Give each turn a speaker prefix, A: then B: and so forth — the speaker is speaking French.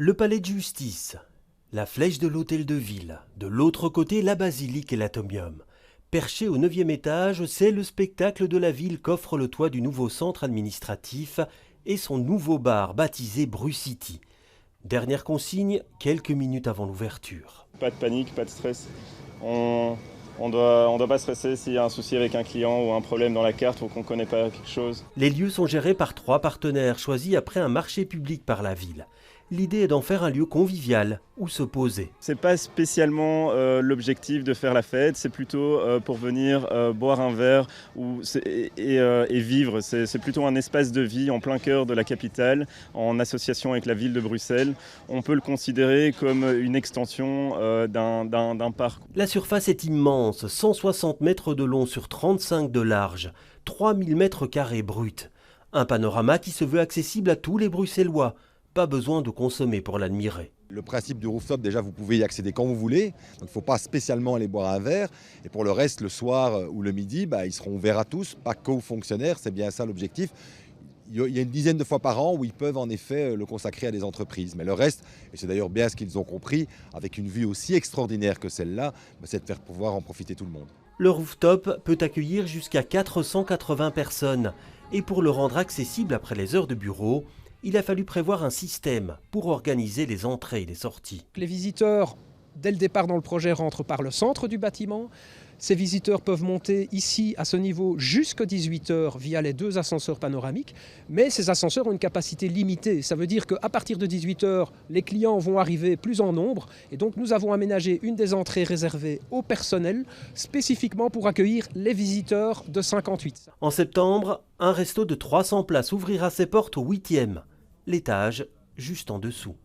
A: Le palais de justice, la flèche de l'hôtel de ville, de l'autre côté la basilique et l'atomium. Perché au 9e étage, c'est le spectacle de la ville qu'offre le toit du nouveau centre administratif et son nouveau bar baptisé Brucity. Dernière consigne, quelques minutes avant l'ouverture.
B: Pas de panique, pas de stress. On doit pas stresser s'il y a un souci avec un client ou un problème dans la carte ou qu'on ne connaît pas quelque chose.
A: Les lieux sont gérés par 3 partenaires choisis après un marché public par la ville. L'idée est d'en faire un lieu convivial où se poser.
B: C'est pas spécialement l'objectif de faire la fête, c'est plutôt pour venir boire un verre et vivre. C'est plutôt un espace de vie en plein cœur de la capitale, en association avec la ville de Bruxelles. On peut le considérer comme une extension d'un parc.
A: La surface est immense, 160 mètres de long sur 35 de large, 3000 mètres carrés bruts. Un panorama qui se veut accessible à tous les Bruxellois. Pas besoin de consommer pour l'admirer.
C: Le principe du rooftop, déjà, vous pouvez y accéder quand vous voulez. Donc, il ne faut pas spécialement aller boire un verre. Et pour le reste, le soir ou le midi, ils seront ouverts à tous, pas qu'aux fonctionnaires. C'est bien ça l'objectif. Il y a une dizaine de fois par an où ils peuvent en effet le consacrer à des entreprises. Mais le reste, et c'est d'ailleurs bien ce qu'ils ont compris, avec une vue aussi extraordinaire que celle-là, c'est de faire pouvoir en profiter tout le monde.
A: Le rooftop peut accueillir jusqu'à 480 personnes. Et pour le rendre accessible après les heures de bureau, il a fallu prévoir un système pour organiser les entrées et les sorties.
D: Les visiteurs, dès le départ dans le projet, rentrent par le centre du bâtiment. Ces visiteurs peuvent monter ici, à ce niveau, jusqu'à 18h via les 2 ascenseurs panoramiques. Mais ces ascenseurs ont une capacité limitée. Ça veut dire qu'à partir de 18h, les clients vont arriver plus en nombre. Et donc nous avons aménagé une des entrées réservées au personnel, spécifiquement pour accueillir les visiteurs de 58.
A: En septembre, un resto de 300 places ouvrira ses portes au 8e, l'étage juste en dessous.